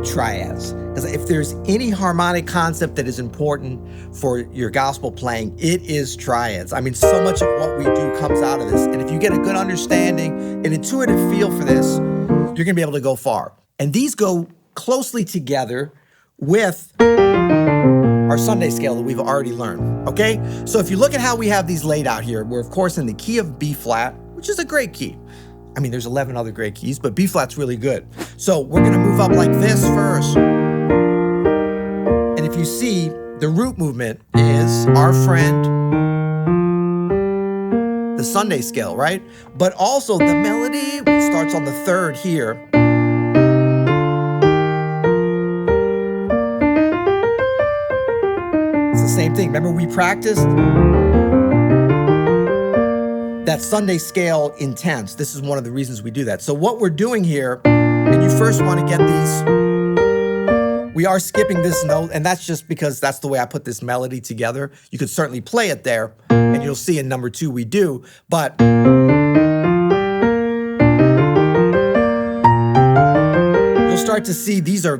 triads. Because if there's any harmonic concept that is important for your gospel playing, it is triads. I mean, so much of what we do comes out of this. And if you get a good understanding, an intuitive feel for this, you're gonna be able to go far. And these go closely together with our Sunday scale that we've already learned, okay? So if you look at how we have these laid out here, we're of course in the key of B flat, which is a great key. I mean, there's 11 other great keys, but B flat's really good. So we're gonna move up like this first. And if you see, the root movement is our friend, the Sunday scale, right? But also the melody starts on the third here. It's the same thing. Remember we practiced that Sunday scale intense. This is one of the reasons we do that. So what we're doing here, and you first want to get these, we are skipping this note, and that's just because that's the way I put this melody together. You could certainly play it there, and you'll see in number 2 we do, but you'll start to see these are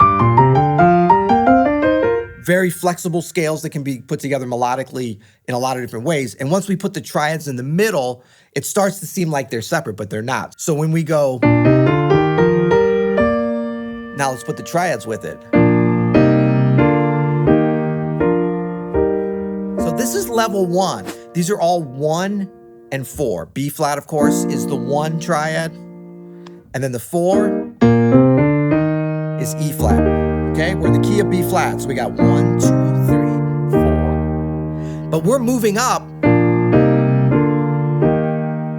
very flexible scales that can be put together melodically in a lot of different ways. And once we put the triads in the middle, it starts to seem like they're separate, but they're not. So when we go, now let's put the triads with it. So this is level 1. These are all 1 and 4. B flat, of course, is the 1 triad. And then the 4 is E flat. Okay, we're in the key of B flat. So we got 1, 2, 3, 4. But we're moving up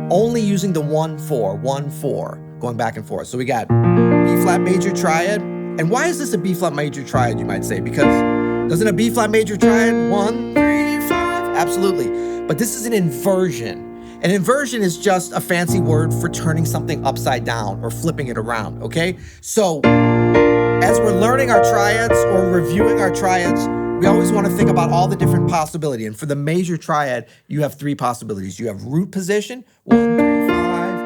only using the 1, 4, 1, 4, going back and forth. So we got B flat major triad. And why is this a B flat major triad, you might say? Because doesn't a B flat major triad 1, 3, 5? Absolutely. But this is an inversion. An inversion is just a fancy word for turning something upside down or flipping it around, okay? So as we're learning our triads or reviewing our triads, we always want to think about all the different possibilities. And for the major triad, you have 3 possibilities. You have root position, 1, 3, 5.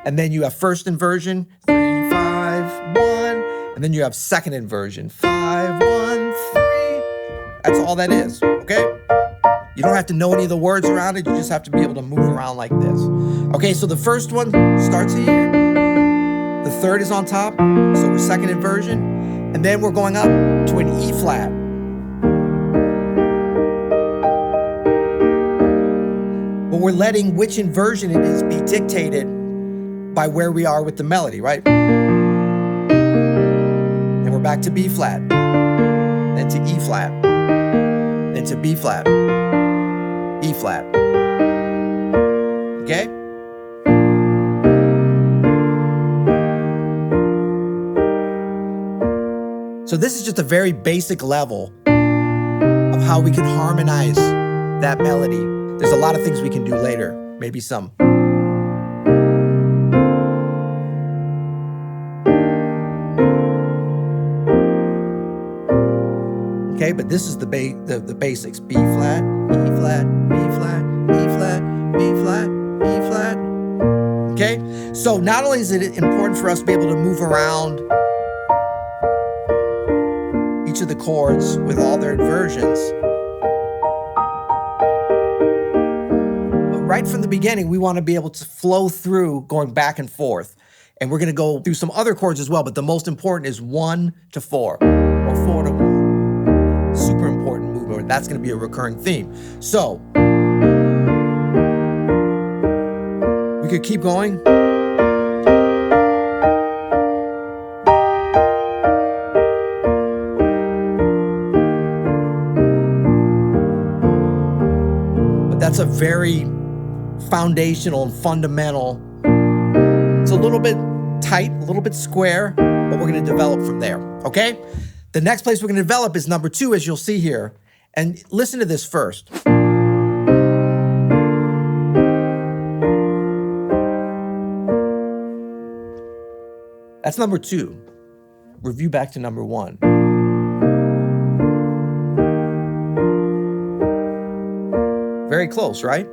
And then you have first inversion, 3, 5, 1. And then you have second inversion, 5, 1, 3. That's all that is, okay? You don't have to know any of the words around it. You just have to be able to move around like this. Okay, so the first one starts here. The third is on top, so we're second inversion. And then we're going up to an E flat. But we're letting which inversion it is be dictated by where we are with the melody, right? And we're back to B flat, then to E flat, then to B flat, E flat. Okay? So this is just a very basic level of how we can harmonize that melody. There's a lot of things we can do later, maybe some. Okay, but this is the basics. B flat, E flat, B flat, E flat, B flat, E flat. Okay, so not only is it important for us to be able to move around each of the chords with all their inversions, but right from the beginning, we want to be able to flow through going back and forth. And we're going to go through some other chords as well, but the most important is 1 to 4 or 4 to 1. Super important movement. That's going to be a recurring theme. So we could keep going. That's a very foundational and fundamental. It's a little bit tight, a little bit square, but we're going to develop from there, okay? The next place we're going to develop is number 2, as you'll see here. And listen to this first. That's number 2. Review back to number 1. Very close, right?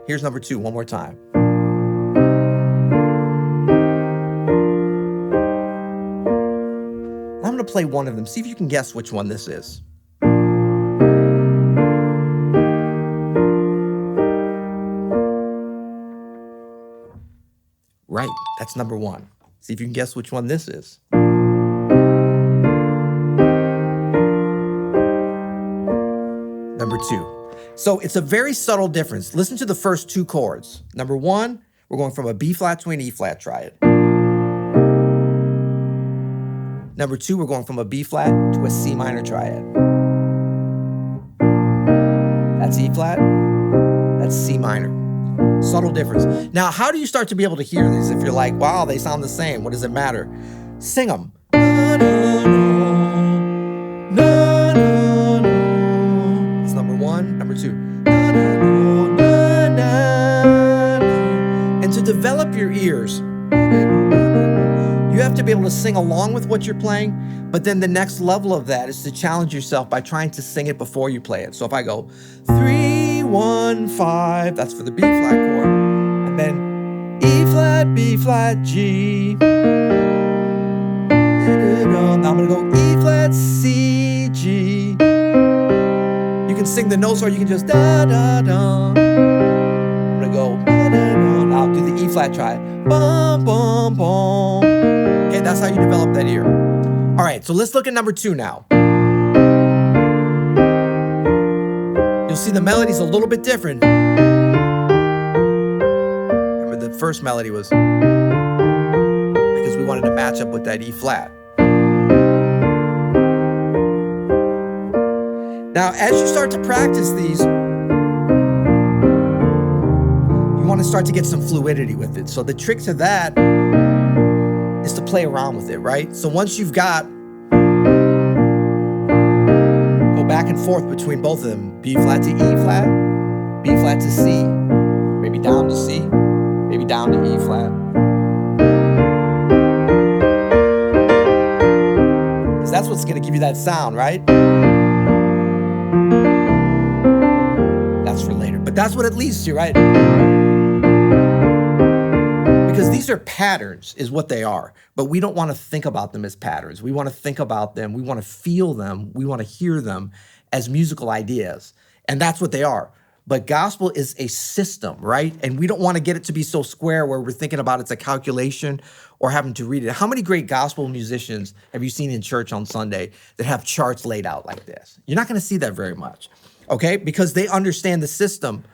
Here's number 2, one more time. I'm going to play one of them. See if you can guess which one this is. Right, that's number one. See if you can guess which one this is. Number two. So it's a very subtle difference. Listen to the first two chords. Number one, we're going from a B flat to an E flat triad. Number two, we're going from a B flat to a C minor triad. That's E flat, that's C minor. Subtle difference. Now, how do you start to be able to hear these if you're like, wow, they sound the same? What does it matter? Sing them. It's number one. Number two. And to develop your ears, you have to be able to sing along with what you're playing, but then the next level of that is to challenge yourself by trying to sing it before you play it. So if I go 3, 1, 5, that's for the B flat chord, and then E flat, B flat, G. Now I'm gonna go E flat, C, G. You can sing the notes or you can just da da da. I'm gonna go da da da. Now I'll do the E flat triad. Bum bum bum. Okay, that's how you develop that ear. All right, so let's look at number two now. You'll see the melody's a little bit different. Remember, the first melody was because we wanted to match up with that E flat. Now, as you start to practice these, you want to start to get some fluidity with it. So the trick to that is to play around with it, right? So once you've got, go back and forth between both of them. B flat to E flat, B flat to C, maybe down to C, maybe down to E flat. Because that's what's going to give you that sound, right? That's for later, but that's what it leads to, right? Because these are patterns, is what they are. But we don't want to think about them as patterns. We want to think about them, we want to feel them, we want to hear them as musical ideas. And that's what they are. But gospel is a system, right? And we don't want to get it to be so square where we're thinking about it's a calculation or having to read it. How many great gospel musicians have you seen in church on Sunday that have charts laid out like this? You're not going to see that very much, okay? Because they understand the system.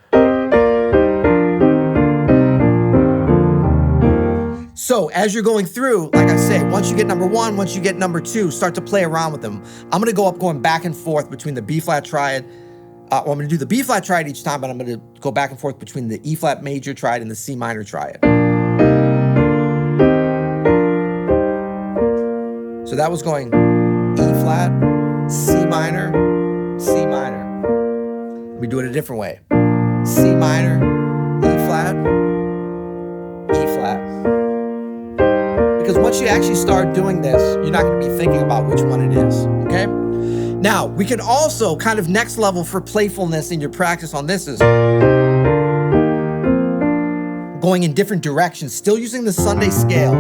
So as you're going through, like I say, once you get number one, once you get number two, start to play around with them. I'm going to go up going back and forth between the B flat triad. I'm going to do the B flat triad each time, but I'm going to go back and forth between the E flat major triad and the C minor triad. So that was going E flat, C minor, C minor. Let me do it a different way. C minor, E flat, E flat. Because once you actually start doing this, you're not going to be thinking about which one it is, okay? Now, we can also kind of next level for playfulness in your practice on this is going in different directions, still using the Sunday scale.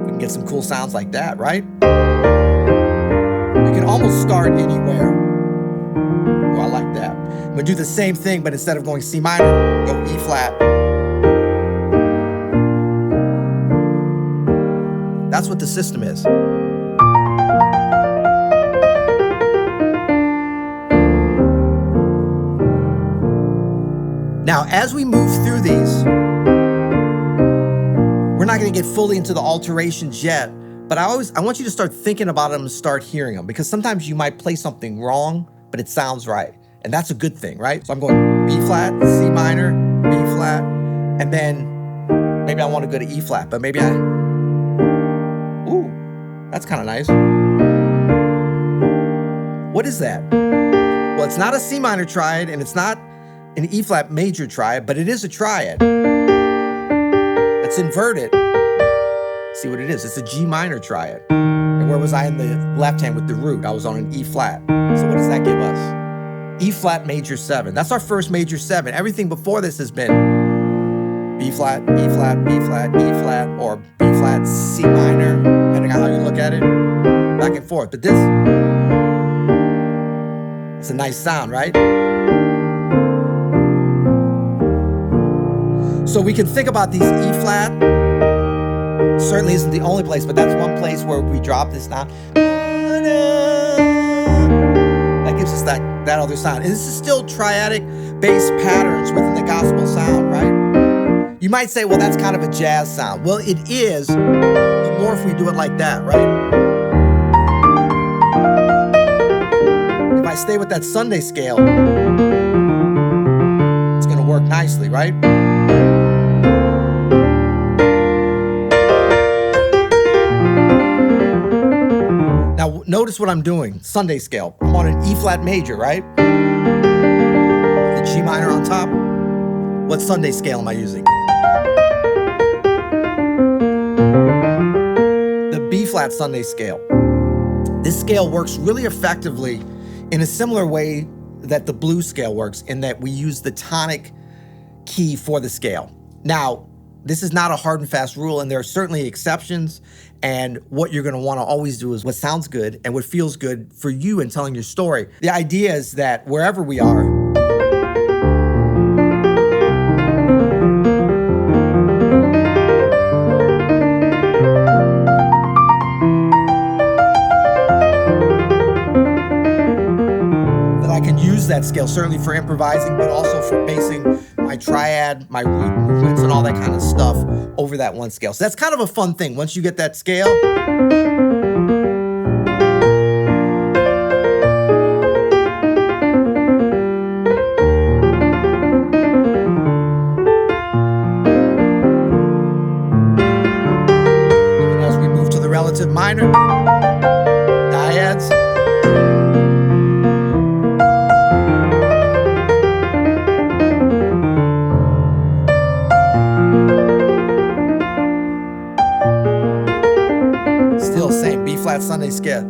We can get some cool sounds like that, right? You can almost start anywhere. Oh, I like that. I'm gonna do the same thing, but instead of going C minor, go E flat. That's what the system is. Now, as we move through these, we're not going to get fully into the alterations yet, but I want you to start thinking about them and start hearing them, because sometimes you might play something wrong, but it sounds right. And that's a good thing, right? So I'm going B flat, C minor, B flat, and then maybe I want to go to E flat, but maybe ooh, that's kind of nice. What is that? Well, it's not a C minor triad and it's not an E flat major triad, but it is a triad. It's inverted. See what it is? It's a G minor triad. And where was I in the left hand with the root? I was on an E flat. So what does that give us? E flat major 7. That's our first major 7. Everything before this has been B flat, E flat, B flat, E flat, or B flat, C minor, depending on how you look at it, back and forth. But this, it's a nice sound, right? So we can think about these E flat. Certainly isn't the only place, but that's one place where we drop this down. That gives us that other sound. And this is still triadic bass patterns within the gospel sound, right? You might say, well, that's kind of a jazz sound. Well, it is, but more if we do it like that, right? If I stay with that Sunday scale, it's gonna work nicely, right? Now, notice what I'm doing, Sunday scale. I'm on an E flat major, right? The G minor on top. What Sunday scale am I using? The B flat Sunday scale. This scale works really effectively in a similar way that the blues scale works, in that we use the tonic key for the scale. Now, this is not a hard and fast rule, and there are certainly exceptions, and what you're gonna wanna always do is what sounds good and what feels good for you in telling your story. The idea is that wherever we are, that I can use that scale, certainly for improvising, but also for basing my triad, my root movements, and all that kind of stuff over that one scale. So that's kind of a fun thing. Once you get that scale, even as we move to the relative minor, diads, still same B flat Sunday scale.